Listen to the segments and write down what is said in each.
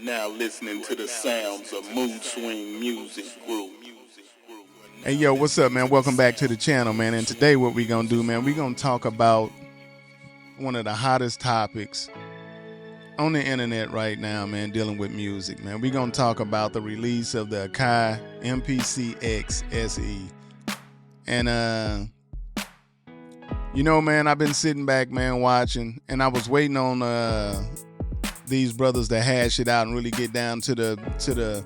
Now listening to the sounds of Mood Swing Music Group. Hey, yo, what's up, man? Welcome back to the channel, man. And today what we gonna do, man, we gonna talk about one of the hottest topics on the internet right now, man, dealing with music, man. We gonna talk about the release of the Akai MPC X SE. And, you know, man, I've been sitting back, man, watching, and I was waiting on these brothers to hash it out and really get down to the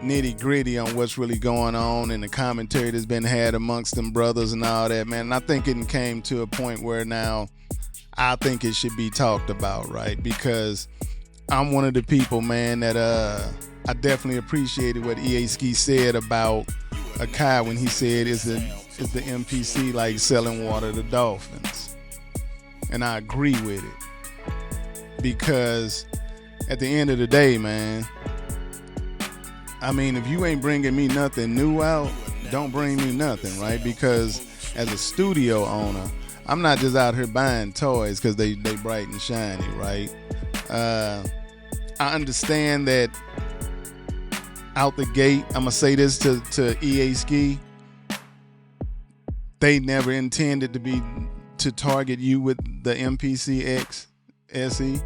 nitty gritty on what's really going on and the commentary that's been had amongst them brothers and all that, man. And I think it came to a point where now I think it should be talked about, right? Because I'm one of the people, man, that I definitely appreciated what EA Ski said about Akai when he said is the MPC like selling water to dolphins. And I agree with it. Because at the end of the day, man, I mean, if you ain't bringing me nothing new out, don't bring me nothing, right? Because as a studio owner, I'm not just out here buying toys because they bright and shiny, right? I understand that out the gate, I'm going to say this to EA Ski, they never intended to target you with the MPC X SE.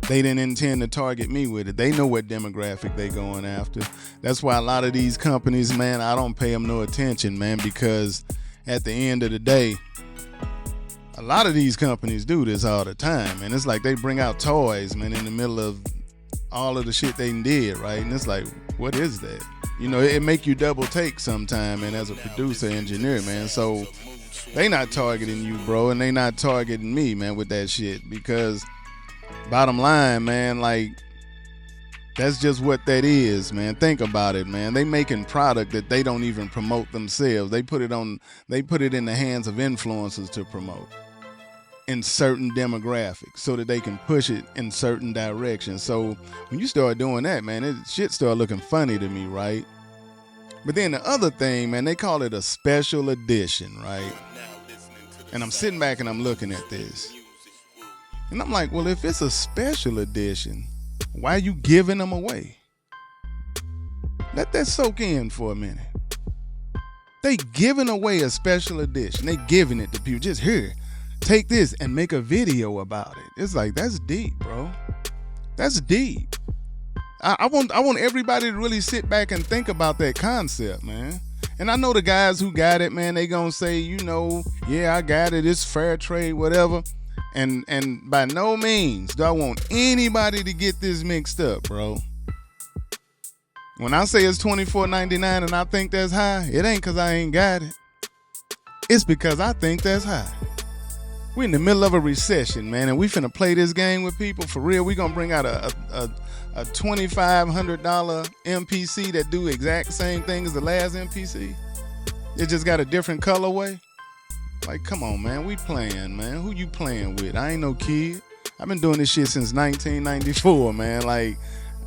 They didn't intend to target me with it. They know what demographic they going after. That's why a lot of these companies, man, I don't pay them no attention, man, because at the end of the day, a lot of these companies do this all the time, and it's like they bring out toys, man, in the middle of all of the shit they did, right? And it's like, what is that? You know, it make you double take sometime, and as a producer, engineer, man. So they not targeting you, bro, and they not targeting me, man, with that shit, because bottom line, man, like, that's just what that is, man. Think about it, man. They making product that they don't even promote themselves. They put it in the hands of influencers to promote in certain demographics so that they can push it in certain directions. So when you start doing that, man, shit start looking funny to me, right? But then the other thing, man, they call it a special edition, right? And I'm sitting back and I'm looking at this. And I'm like, well, if it's a special edition, why are you giving them away? Let that soak in for a minute. They giving away a special edition. They giving it to people. Just here, take this and make a video about it. It's like, that's deep, bro. That's deep. I want everybody to really sit back and think about that concept, man. And I know the guys who got it, man, they gonna say, you know, yeah, I got it. It's fair trade, whatever. And by no means do I want anybody to get this mixed up, bro. When I say it's $24.99 and I think that's high, it ain't because I ain't got it. It's because I think that's high. We're in the middle of a recession, man, and we finna play this game with people for real. We gonna bring out a $2,500 MPC that do exact same thing as the last MPC. It just got a different colorway. Like, come on, man. We playing, man. Who you playing with? I ain't no kid. I've been doing this shit since 1994, man. Like,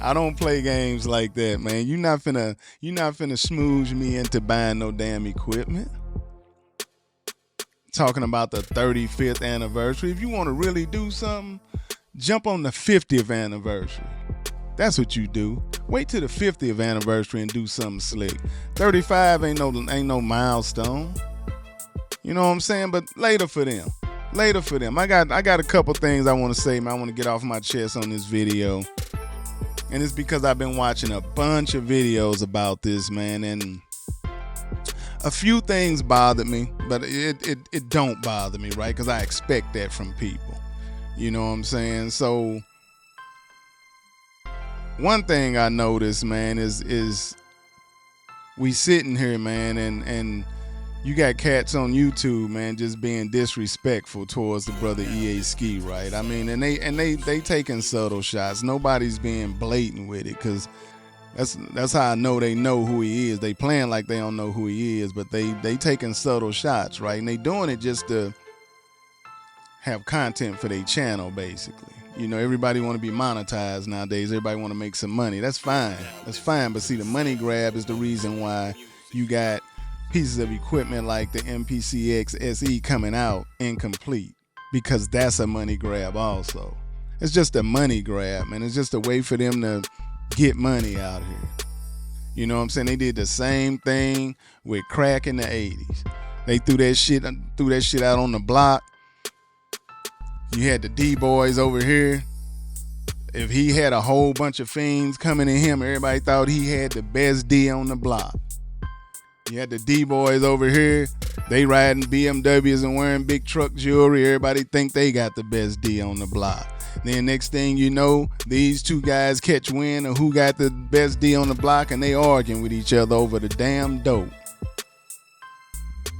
I don't play games like that, man. You're not finna smooge me into buying no damn equipment. Talking about the 35th anniversary. If you want to really do something, jump on the 50th anniversary. That's what you do. Wait till the 50th anniversary and do something slick. 35 ain't no milestone. You know what I'm saying? But later for them. Later for them. I got a couple things I want to say, man. I want to get off my chest on this video. And it's because I've been watching a bunch of videos about this, man. And a few things bothered me, but it don't bother me, right? Because I expect that from people. You know what I'm saying? So one thing I noticed, man, is we sitting here, man, and you got cats on YouTube, man, just being disrespectful towards the brother EA Ski, right? I mean, and they taking subtle shots. Nobody's being blatant with it, because that's how I know they know who he is. They playing like they don't know who he is, but they taking subtle shots, right? And they doing it just to have content for their channel, basically. You know, everybody want to be monetized nowadays. Everybody want to make some money. That's fine. That's fine. But see, the money grab is the reason why you got pieces of equipment like the MPC X SE coming out incomplete, because that's a money grab also. It's just a money grab, man. It's just a way for them to get money out here. You know what I'm saying? They did the same thing with crack in the 80s. They threw that shit out on the block. You had the D-boys over here. If he had a whole bunch of fiends coming to him, everybody thought he had the best D on the block. You had the D-boys over here. They riding BMWs and wearing big truck jewelry. Everybody think they got the best D on the block. Then next thing you know, these two guys catch wind of who got the best D on the block, and they arguing with each other over the damn dope.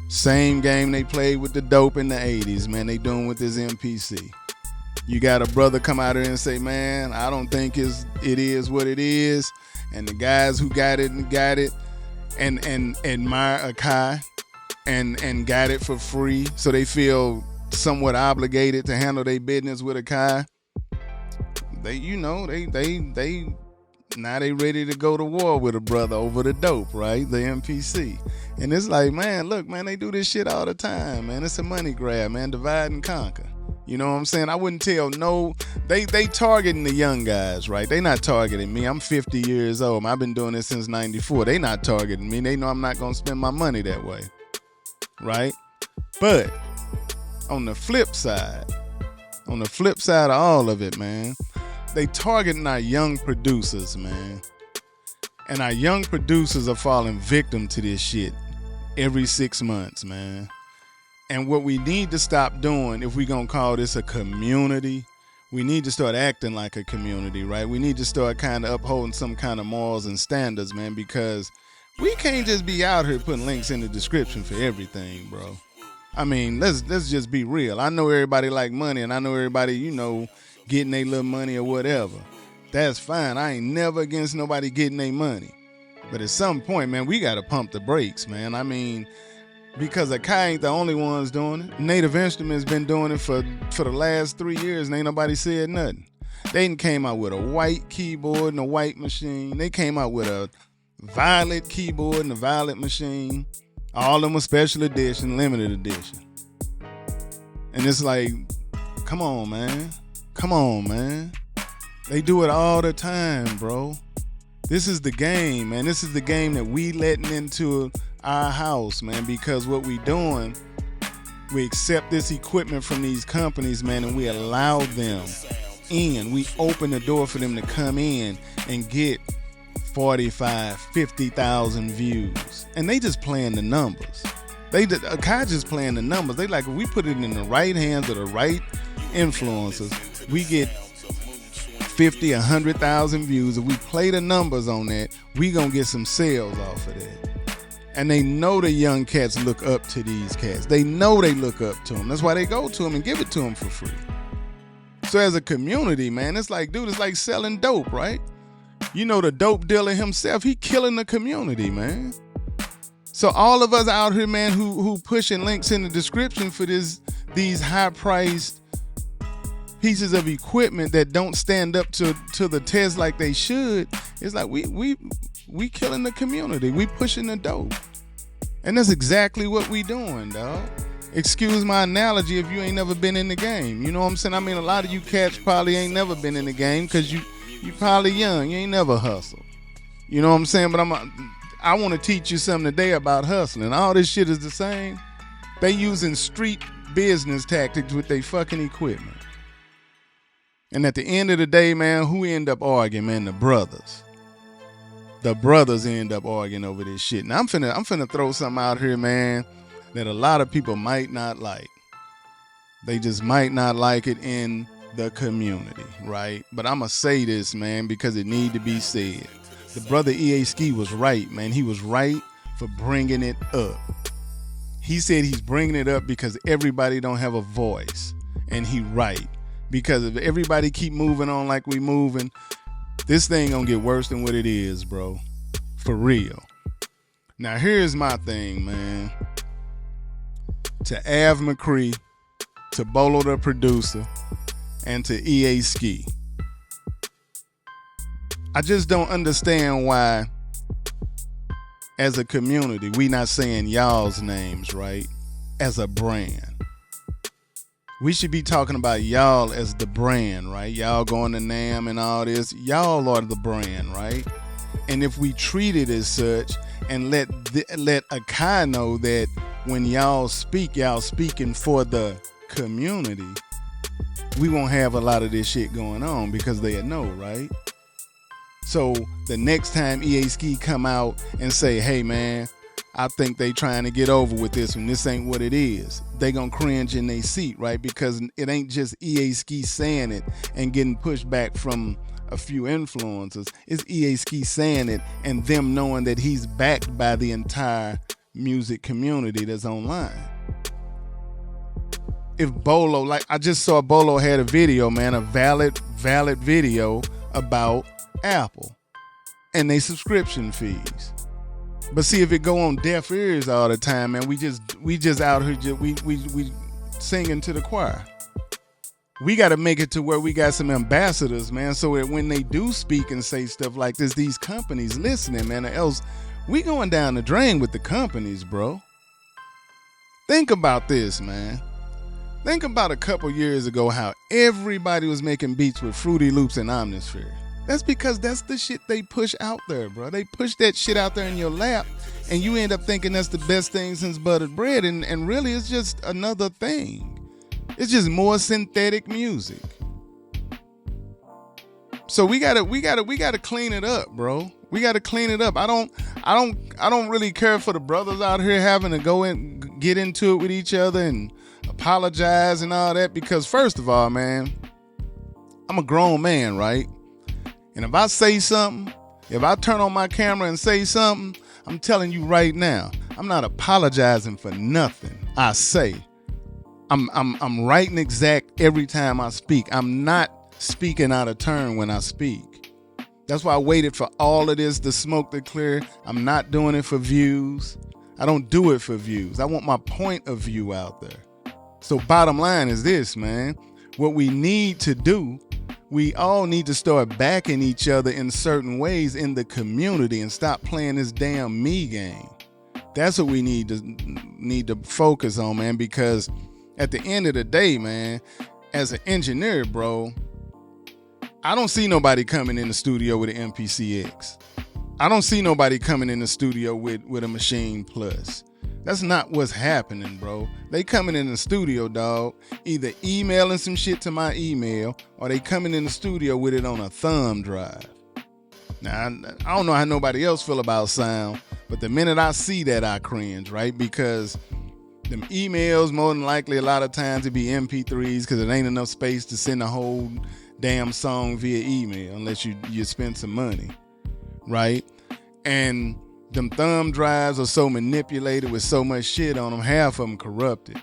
Same game they played with the dope in the 80s, man. They doing with this MPC. You got a brother come out here and say, man, I don't think it is what it is. And the guys who got it and admire Akai and got it for free, so they feel somewhat obligated to handle their business with Akai. They now they ready to go to war with a brother over the dope, right? The MPC. And it's like, man, look, man, they do this shit all the time, man. It's a money grab, man. Divide and conquer. You know what I'm saying? I wouldn't tell they targeting the young guys, right? They not targeting me. I'm 50 years old. I've been doing this since 94. They not targeting me. They know I'm not going to spend my money that way, right? But on the flip side of all of it, man, they targeting our young producers, man. And our young producers are falling victim to this shit every 6 months, man. And what we need to stop doing, if we're going to call this a community, we need to start acting like a community, right? We need to start kind of upholding some kind of morals and standards, man, because we can't just be out here putting links in the description for everything, bro. I mean, let's just be real. I know everybody like money, and I know everybody, getting their little money or whatever. That's fine. I ain't never against nobody getting their money. But at some point, man, we got to pump the brakes, man. I mean, because Akai ain't the only ones doing it. Native Instruments been doing it for the last 3 years, and ain't nobody said nothing. They done came out with a white keyboard and a white machine. They came out with a violet keyboard and a violet machine. All of them were special edition, limited edition. And it's like, come on, man. Come on, man. They do it all the time, bro. This is the game, man. This is the game that we letting into our house, man, because what we doing, we accept this equipment from these companies, man, and we allow them in. We open the door for them to come in and get 45, 50,000 views. And they just playing the numbers. Akai just playing the numbers. They like, if we put it in the right hands of the right influencers, we get 50, 100,000 views. If we play the numbers on that, we gonna get some sales off of that. And they know the young cats look up to these cats. They know they look up to them. That's why they go to them and give it to them for free. So as a community, man, it's like, dude, it's like selling dope, right? The dope dealer himself, he killing the community, man. So all of us out here, man, who pushing links in the description for these high-priced pieces of equipment that don't stand up to the test like they should, it's like we killing the community. We pushing the dope. And that's exactly what we doing, dog. Excuse my analogy if you ain't never been in the game. You know what I'm saying? I mean, a lot of you cats probably ain't never been in the game because you probably young. You ain't never hustled. You know what I'm saying? But I want to teach you something today about hustling. All this shit is the same. They using street business tactics with their fucking equipment. And at the end of the day, man, who end up arguing, man? The brothers. The brothers end up arguing over this shit. Now I'm finna throw something out here, man, that a lot of people might not like. They just might not like it in the community, right? But I'm gonna say this, man, because it need to be said. The brother EA Ski was right, man. He was right for bringing it up. He said he's bringing it up because everybody don't have a voice, and he right. Because if everybody keep moving on like we moving, this thing gonna get worse than what it is, bro. For real. Now here's my thing, man. To Av McCree, to Bolo the producer, and to EA Ski. I just don't understand why, as a community, we not saying y'all's names, right? As a brand. We should be talking about y'all as the brand, right? Y'all going to NAMM and all this. Y'all are the brand, right? And if we treat it as such and let Akai know that when y'all speak, y'all speaking for the community, we won't have a lot of this shit going on because they know, right? So the next time EA Ski come out and say, hey man, I think they trying to get over with this one, this ain't what it is, they gonna cringe in their seat, right? Because it ain't just EA Ski saying it and getting pushed back from a few influencers. It's EA Ski saying it and them knowing that he's backed by the entire music community that's online. If Bolo, like I just saw Bolo had a video, man, a valid video about Apple and they subscription fees. But see, if it go on deaf ears all the time, man, we just out here we singing to the choir. We got to make it to where we got some ambassadors, man, so that when they do speak and say stuff like this, these companies listening, man, or else we going down the drain with the companies, bro. Think about this, man. Think about a couple years ago how everybody was making beats with Fruity Loops and Omnisphere. That's because that's the shit they push out there, bro. They push that shit out there in your lap, and you end up thinking that's the best thing since buttered bread, and really it's just another thing. It's just more synthetic music. So we gotta clean it up, bro. We gotta clean it up. I don't really care for the brothers out here having to go and get into it with each other and apologize and all that, because first of all, man, I'm a grown man, right? And if I say something, if I turn on my camera and say something, I'm telling you right now, I'm not apologizing for nothing I say. I'm right and exact every time I speak. I'm not speaking out of turn when I speak. That's why I waited for all of this, the smoke to clear. I'm not doing it for views. I don't do it for views. I want my point of view out there. So bottom line is this, man. What we need to do, we all need to start backing each other in certain ways in the community and stop playing this damn me game. That's what we need to focus on, man, because at the end of the day, man, as an engineer, bro, I don't see nobody coming in the studio with an MPC X. I don't see nobody coming in the studio with a Machine Plus. That's not what's happening, bro. They coming in the studio, dog, either emailing some shit to my email or they coming in the studio with it on a thumb drive. Now, I don't know how nobody else feel about sound, but the minute I see that, I cringe, right? Because them emails, more than likely, a lot of times it be MP3s because it ain't enough space to send a whole damn song via email unless you spend some money, right? And them thumb drives are so manipulated with so much shit on them, half of them corrupted.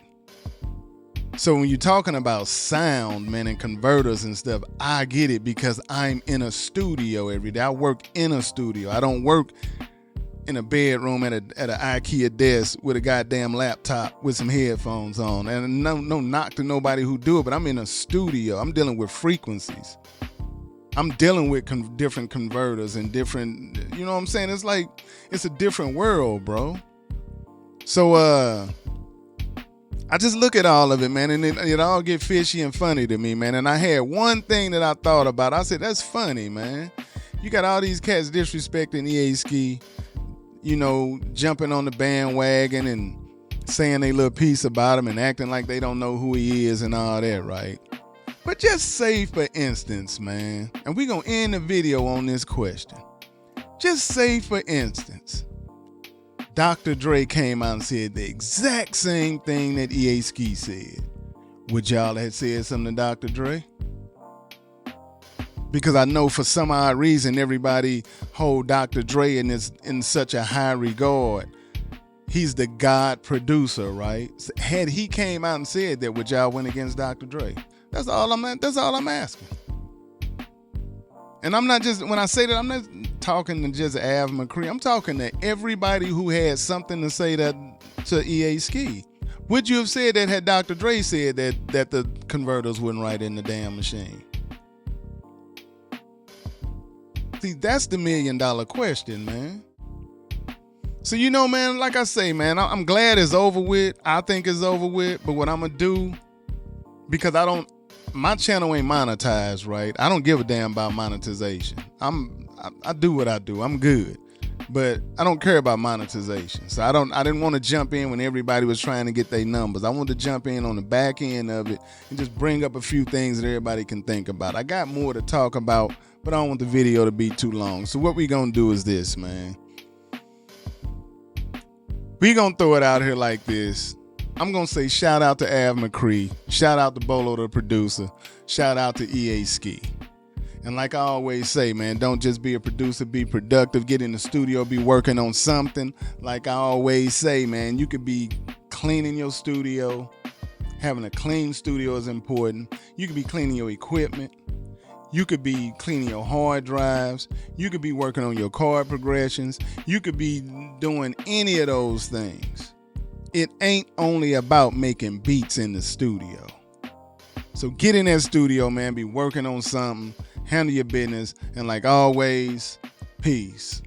So when you're talking about sound, man, and converters and stuff, I get it because I'm in a studio every day. I work in a studio. I don't work in a bedroom at an IKEA desk with a goddamn laptop with some headphones on. And no knock to nobody who do it, but I'm in a studio. I'm dealing with frequencies. I'm dealing with different converters and different, you know what I'm saying? It's like, it's a different world, bro. So, I just look at all of it, man, and it all get fishy and funny to me, man. And I had one thing that I thought about. I said, that's funny, man. You got all these cats disrespecting EA Ski, you know, jumping on the bandwagon and saying a little piece about him and acting like they don't know who he is and all that, right? But just say, for instance, man, and we're going to end the video on this question. Just say, for instance, Dr. Dre came out and said the exact same thing that EA Ski said. Would y'all have said something to Dr. Dre? Because I know for some odd reason everybody hold Dr. Dre in such a high regard. He's the God producer, right? Had he came out and said that, would y'all win against Dr. Dre? That's all I'm asking. And I'm not just, when I say that, I'm not talking to just Av McCree. I'm talking to everybody who had something to say to EA Ski. Would you have said that had Dr. Dre said that the converters wouldn't write in the damn machine? See, that's the $1 million question, man. So, you know, man, like I say, man, I'm glad it's over with. I think it's over with. But what I'm going to do, because my channel ain't monetized, right? I don't give a damn about monetization. I do what I do. I'm good. But I don't care about monetization. So I didn't want to jump in when everybody was trying to get their numbers. I wanted to jump in on the back end of it and just bring up a few things that everybody can think about. I got more to talk about, but I don't want the video to be too long. So what we gonna do is this, man. We gonna throw it out here like this. I'm gonna say shout out to Av McCree, shout out to Bolo the producer, shout out to EA Ski. And like I always say, man, don't just be a producer, be productive, get in the studio, be working on something. Like I always say, man, you could be cleaning your studio. Having a clean studio is important. You could be cleaning your equipment. You could be cleaning your hard drives. You could be working on your chord progressions. You could be doing any of those things. It ain't only about making beats in the studio. So get in that studio, man, be working on something. Handle your business, and like always, peace.